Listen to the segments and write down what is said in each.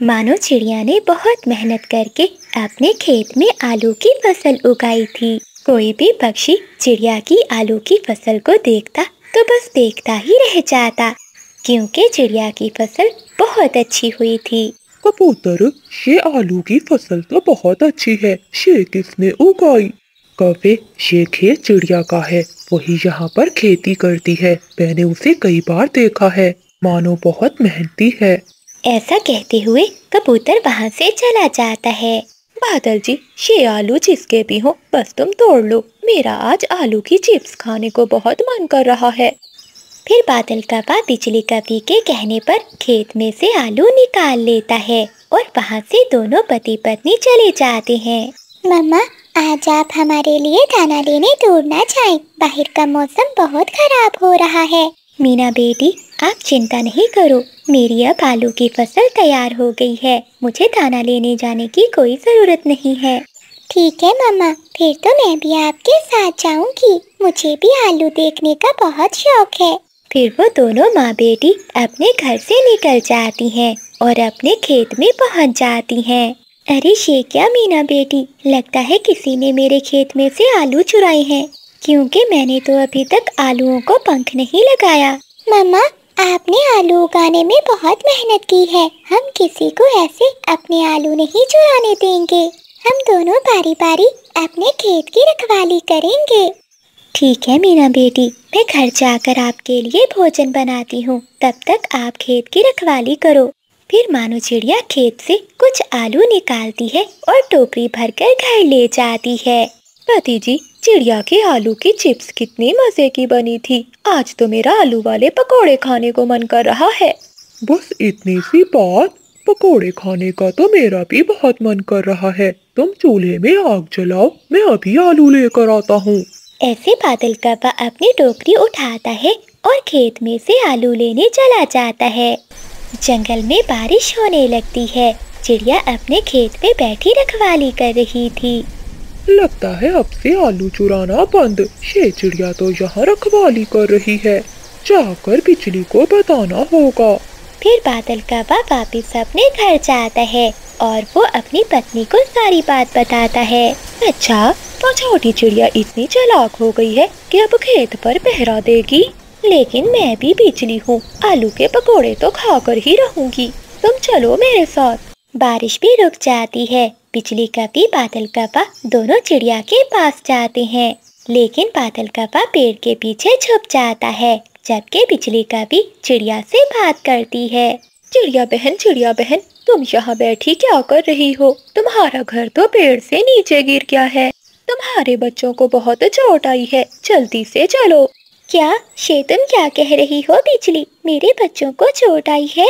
मानो चिड़िया ने बहुत मेहनत करके अपने खेत में आलू की फसल उगाई थी। कोई भी पक्षी चिड़िया की आलू की फसल को देखता तो बस देखता ही रह जाता, क्योंकि चिड़िया की फसल बहुत अच्छी हुई थी। कबूतर, ये आलू की फसल तो बहुत अच्छी है, ये किसने उगाई? कौवे, ये खेत चिड़िया का है, वही यहाँ पर खेती करती है, मैंने उसे कई बार देखा है, मानो बहुत मेहनती है। ऐसा कहते हुए कबूतर वहाँ से चला जाता है। बादल जी, ये आलू जिसके भी हो बस तुम तोड़ लो, मेरा आज आलू की चिप्स खाने को बहुत मन कर रहा है। फिर बादल कौवा बिजली कवि के कहने पर खेत में से आलू निकाल लेता है और वहाँ से दोनों पति पत्नी चले जाते हैं। मम्मा, आज आप हमारे लिए दाना लेने दूर ना जाएं, बाहर का मौसम बहुत खराब हो रहा है। मीना बेटी, आप चिंता नहीं करो, मेरी अब आलू की फसल तैयार हो गई है, मुझे दाना लेने जाने की कोई जरूरत नहीं है। ठीक है मम्मा, फिर तो मैं भी आपके साथ जाऊंगी, मुझे भी आलू देखने का बहुत शौक है। फिर वो दोनों माँ बेटी अपने घर से निकल जाती हैं और अपने खेत में पहुँच जाती हैं। अरे ये क्या मीना बेटी, लगता है किसी ने मेरे खेत में से आलू चुराए हैं, क्योंकि मैंने तो अभी तक आलूओं को पंख नहीं लगाया। मम्मा, आपने आलू उगाने में बहुत मेहनत की है, हम किसी को ऐसे अपने आलू नहीं चुराने देंगे, हम दोनों बारी बारी अपने खेत की रखवाली करेंगे। ठीक है मीना बेटी, मैं घर जाकर आपके लिए भोजन बनाती हूँ, तब तक आप खेत की रखवाली करो। फिर मानो चिड़िया खेत से कुछ आलू निकालती है और टोकरी भरकर घर ले जाती है। पति जी, चिड़िया के आलू की चिप्स कितनी मजे की बनी थी, आज तो मेरा आलू वाले पकोड़े खाने को मन कर रहा है। बस इतनी सी बात, पकोड़े खाने का तो मेरा भी बहुत मन कर रहा है, तुम चूल्हे में आग जलाओ, मैं अभी आलू लेकर आता हूँ। ऐसे बादल कौवा अपनी टोकरी उठाता है और खेत में से आलू लेने चला जाता है। जंगल में बारिश होने लगती है, चिड़िया अपने खेत में बैठी रखवाली कर रही थी। लगता है अब से आलू चुराना बंद, ये चिड़िया तो यहाँ रखवाली कर रही है, जाकर बिजली को बताना होगा। फिर बादल कौवा वापस अपने घर जाता है और वो अपनी पत्नी को सारी बात बताता है। अच्छा, तो छोटी चिड़िया इतनी चालाक हो गई है कि अब खेत पर पहरा देगी, लेकिन मैं भी बिजली हूँ, आलू के पकोड़े तो खाकर ही रहूंगी, तुम चलो मेरे साथ। बारिश भी रुक जाती है, बिजली कवि बादल कौवा दोनों चिड़िया के पास जाते हैं, लेकिन बादल कौवा पेड़ के पीछे छुप जाता है, जबकि बिजली कवि चिड़िया से बात करती है। चिड़िया बहन, तुम यहाँ बैठी क्या कर रही हो? तुम्हारा घर तो पेड़ से नीचे गिर गया है, तुम्हारे बच्चों को बहुत चोट आई है, जल्दी से चलो। क्या ये तुम क्या कह रही हो बिजली, मेरे बच्चों को चोट आई है?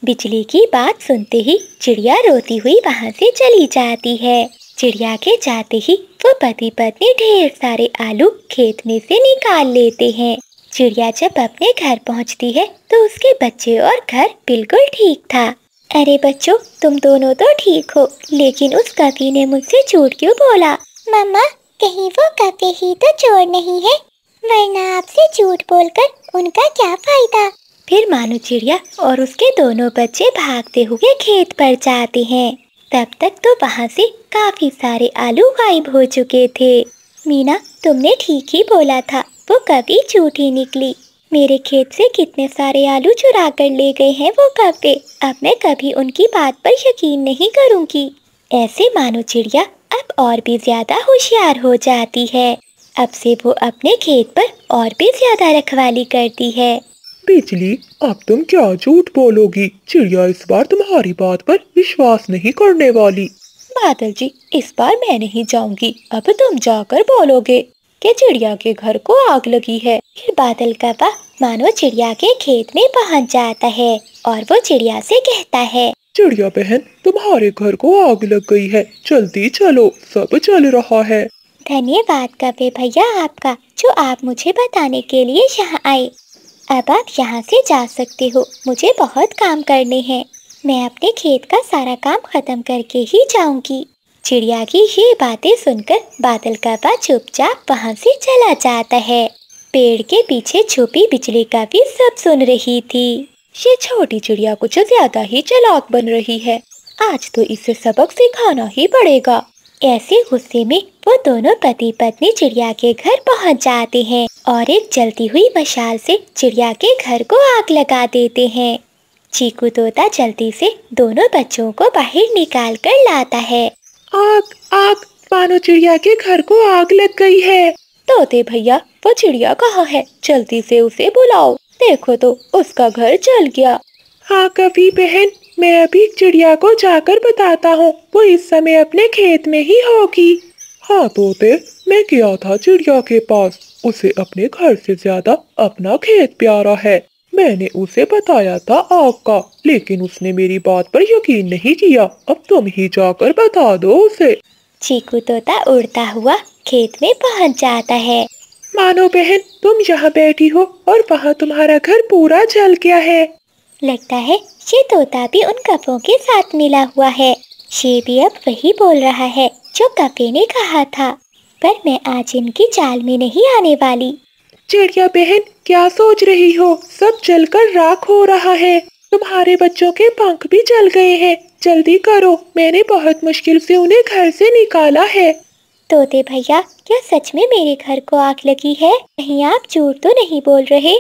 बिजली की बात सुनते ही चिड़िया रोती हुई वहाँ से चली जाती है। चिड़िया के जाते ही वो पति पत्नी ढेर सारे आलू खेत में से निकाल लेते हैं। चिड़िया जब अपने घर पहुँचती है तो उसके बच्चे और घर बिल्कुल ठीक था। अरे बच्चों, तुम दोनों तो ठीक हो, लेकिन उस कवि ने मुझसे झूठ क्यों बोला? मम्मा, कहीं वो कौवे ही तो चोर नहीं है, वरना आपसे झूठ बोलकर उनका क्या फायदा। फिर मानो चिड़िया और उसके दोनों बच्चे भागते हुए खेत पर जाते हैं। तब तक तो वहाँ से काफी सारे आलू गायब हो चुके थे। मीना, तुमने ठीक ही बोला था, वो कभी झूठी निकली। मेरे खेत से कितने सारे आलू चुरा कर ले गए हैं वो कौवे, अब मैं कभी उनकी बात पर यकीन नहीं करूँगी। ऐसे मानो चिड़िया अब और भी ज्यादा होशियार हो जाती है। अब से वो अपने खेत पर और भी ज्यादा रखवाली करती है। बिजली, अब तुम क्या झूठ बोलोगी? चिड़िया इस बार तुम्हारी बात पर विश्वास नहीं करने वाली। बादल जी, इस बार मैं नहीं जाऊंगी, अब तुम जाकर बोलोगे कि चिड़िया के घर को आग लगी है। फिर बादल कौवा मानो चिड़िया के खेत में पहुंच जाता है और वो चिड़िया से कहता है, चिड़िया बहन, तुम्हारे घर को आग लग गई है, जल्दी चलो, सब जल रहा है। धन्यवाद कौवे भैया आपका, जो आप मुझे बताने के लिए यहाँ आए। अब आप यहाँ से जा सकते हो, मुझे बहुत काम करने हैं, मैं अपने खेत का सारा काम खत्म करके ही जाऊंगी। चिड़िया की ये बातें सुनकर बादल कौवा चुपचाप वहाँ से चला जाता है। पेड़ के पीछे छुपी बिजली कवि सब सुन रही थी। ये छोटी चिड़िया कुछ ज्यादा ही चालाक बन रही है, आज तो इसे सबक सिखाना ही पड़ेगा। ऐसे गुस्से में वो दोनों पति पत्नी चिड़िया के घर पहुंच जाते हैं और एक जलती हुई मशाल से चिड़िया के घर को आग लगा देते हैं। चीकू तोता जल्दी से दोनों बच्चों को बाहर निकाल कर लाता है। आग आग, मानो चिड़िया के घर को आग लग गई है। तोते भैया, वो चिड़िया कहाँ है? जल्दी से उसे बुलाओ। देखो तो उसका घर जल गया। हाँ कवि बहन, मैं अभी चिड़िया को जाकर बताता हूँ, वो इस समय अपने खेत में ही होगी। हाँ तोते, मैं गया था चिड़िया के पास, उसे अपने घर से ज्यादा अपना खेत प्यारा है। मैंने उसे बताया था आग का, लेकिन उसने मेरी बात पर यकीन नहीं किया। अब तुम ही जाकर बता दो उसे। चीकू तोता उड़ता हुआ खेत में पहुंच जाता है। मानो बहन, तुम यहाँ बैठी हो और वहाँ तुम्हारा घर पूरा जल गया है। लगता है ये तोता भी उन कपों के साथ मिला हुआ है। ये भी अब वही बोल रहा है जो कपे ने कहा था, पर मैं आज इनकी चाल में नहीं आने वाली। चिड़िया बहन, क्या सोच रही हो? सब जलकर राख हो रहा है। तुम्हारे बच्चों के पंख भी जल गए हैं। जल्दी करो, मैंने बहुत मुश्किल से उन्हें घर से निकाला है। तोते भैया, क्या सच में मेरे घर को आग लगी है? कहीं आप झूठ तो नहीं बोल रहे?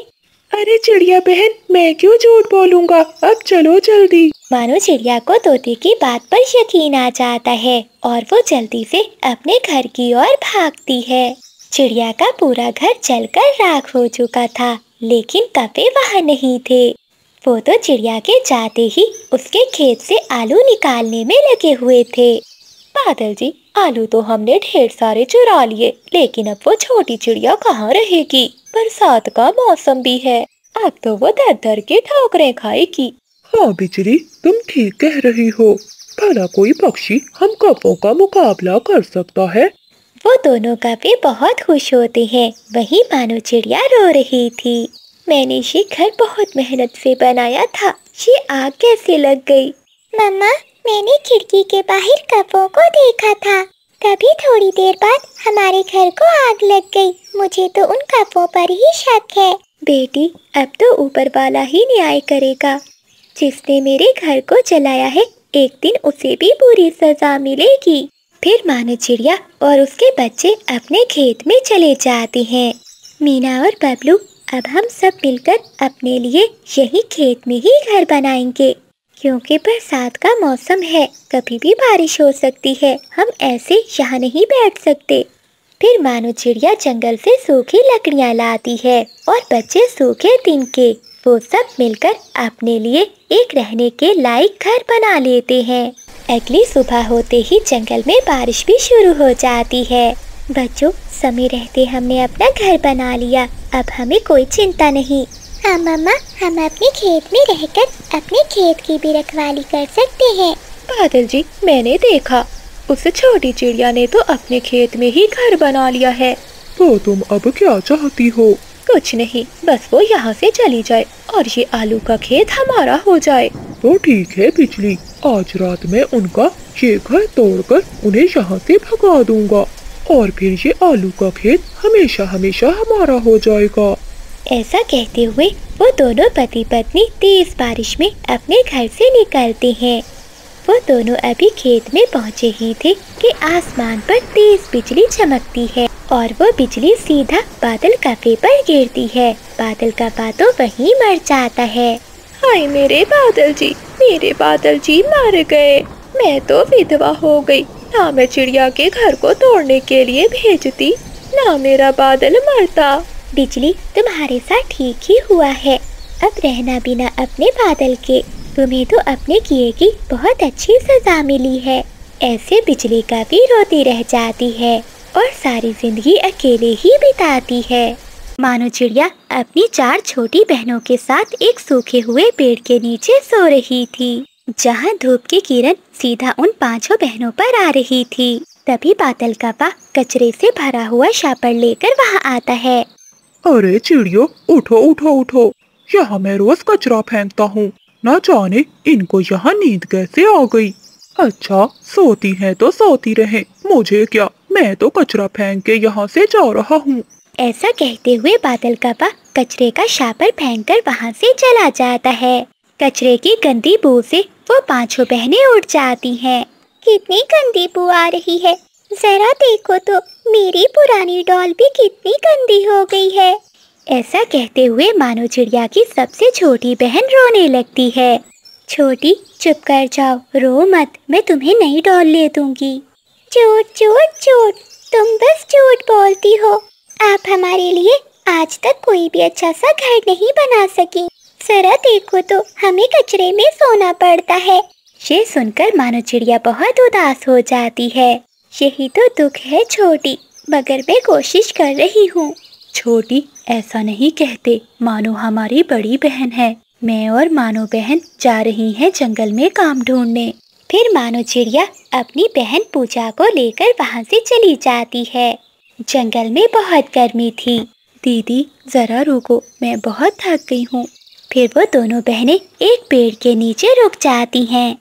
अरे चिड़िया बहन, मैं क्यों झूठ बोलूँगा। अब चलो जल्दी। मानो चिड़िया को तोते की बात पर यकीन आ जाता है और वो जल्दी से अपने घर की ओर भागती है। चिड़िया का पूरा घर जलकर राख हो चुका था, लेकिन कपे वहाँ नहीं थे। वो तो चिड़िया के जाते ही उसके खेत से आलू निकालने में लगे हुए थे। बादल जी, आलू तो हमने ढेर सारे चुरा लिए, लेकिन अब वो छोटी चिड़िया कहाँ रहेगी? बरसात का मौसम भी है, अब तो वो दर दर के ठोकरें खाएगी। हाँ बिजली, तुम ठीक कह रही हो। भला कोई पक्षी हम कपों का मुकाबला कर सकता है? वो दोनों कपे बहुत खुश होते हैं। वहीं मानो चिड़िया रो रही थी। मैंने ये घर बहुत मेहनत से बनाया था, ये आग कैसे लग गई? मम्मा, मैंने खिड़की के बाहर कपों को देखा था, तभी थोड़ी देर बाद हमारे घर को आग लग गई। मुझे तो उन कपों पर ही शक है। बेटी, अब तो ऊपर वाला ही न्याय करेगा। जिसने मेरे घर को जलाया है, एक दिन उसे भी बुरी सजा मिलेगी। फिर मानो चिड़िया और उसके बच्चे अपने खेत में चले जाते हैं। मीना और बबलू, अब हम सब मिलकर अपने लिए यही खेत में ही घर बनाएंगे, क्योंकि बरसात का मौसम है, कभी भी बारिश हो सकती है। हम ऐसे यहाँ नहीं बैठ सकते। फिर मानो चिड़िया जंगल से सूखी लकड़ियाँ लाती है और बच्चे सूखे तिनके। वो सब मिलकर अपने लिए एक रहने के लायक घर बना लेते हैं। अगली सुबह होते ही जंगल में बारिश भी शुरू हो जाती है। बच्चों, समय रहते हमने अपना घर बना लिया, अब हमें कोई चिंता नहीं। हाँ मम्मा, हम अपने खेत में रहकर अपने खेत की भी रखवाली कर सकते हैं। बादल जी, मैंने देखा उस छोटी चिड़िया ने तो अपने खेत में ही घर बना लिया है। तो तुम अब क्या चाहती हो? कुछ नहीं, बस वो यहाँ से चली जाए और ये आलू का खेत हमारा हो जाए। तो ठीक है बिजली, आज रात में उनका ये घर तोड़कर उन्हें यहाँ से भगा दूंगा और फिर ये आलू का खेत हमेशा हमेशा हमारा हो जाएगा। ऐसा कहते हुए वो दोनों पति पत्नी तेज बारिश में अपने घर से निकलते हैं। वो दोनों अभी खेत में पहुँचे ही थे कि आसमान पर तेज बिजली चमकती है और वो बिजली सीधा बादल कपे पर गिरती है। बादल कपा तो वहीं मर जाता है। हाय मेरे बादल जी, मेरे बादल जी मर गए। मैं तो विधवा हो गई। ना मैं चिड़िया के घर को तोड़ने के लिए भेजती, ना मेरा बादल मरता। बिजली, तुम्हारे साथ ठीक ही हुआ है। अब रहना बिना अपने बादल के। तुम्हें तो अपने किए की बहुत अच्छी सजा मिली है। ऐसे बिजली का भी रोती रह जाती है और सारी जिंदगी अकेले ही बिताती है। मानो चिड़िया अपनी 4 छोटी बहनों के साथ एक सूखे हुए पेड़ के नीचे सो रही थी, जहाँ धूप की किरण सीधा उन 5 बहनों पर आ रही थी। तभी बादल कपा कचरे से भरा हुआ शापर लेकर वहाँ आता है। अरे चिड़ियों, उठो उठो उठो, यहाँ मैं रोज कचरा फेंकता हूँ, न जाने इनको यहाँ नींद कैसे आ गई। अच्छा, सोती हैं तो सोती रहे, मुझे क्या, मैं तो कचरा फेंक के यहाँ से जा रहा हूँ। ऐसा कहते हुए बादल कपा कचरे का शापर फेंककर वहाँ से चला जाता है। कचरे की गंदी बू से वो पांचों बहनें उठ जाती हैं। कितनी गंदी बू आ रही है, जरा देखो तो मेरी पुरानी डॉल भी कितनी गंदी हो गई है। ऐसा कहते हुए मानो चिड़िया की सबसे छोटी बहन रोने लगती है। छोटी चुप कर जाओ, रो मत, मैं तुम्हें नई डॉल ले दूंगी। झूठ झूठ झूठ, तुम बस झूठ बोलती हो। आप हमारे लिए आज तक कोई भी अच्छा सा घर नहीं बना सकी। जरा देखो तो हमें कचरे में सोना पड़ता है। ये सुनकर मानो चिड़िया बहुत उदास हो जाती है। यही तो दुख है छोटी, मगर मैं कोशिश कर रही हूँ। छोटी ऐसा नहीं कहते, मानो हमारी बड़ी बहन है। मैं और मानो बहन जा रही हैं जंगल में काम ढूंढने। फिर मानो चिड़िया अपनी बहन पूजा को लेकर वहाँ से चली जाती है। जंगल में बहुत गर्मी थी। दीदी जरा रुको, मैं बहुत थक गई हूँ। फिर वो दोनों बहनें एक पेड़ के नीचे रुक जाती हैं।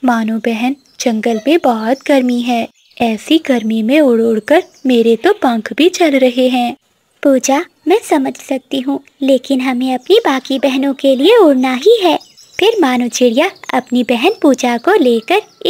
मानो बहन, जंगल में बहुत गर्मी है। ऐसी गर्मी में उड़ उड़ कर मेरे तो पंख भी जल रहे हैं। पूजा, मैं समझ सकती हूँ, लेकिन हमें अपनी बाकी बहनों के लिए उड़ना ही है। फिर मानो चिड़िया अपनी बहन पूजा को लेकर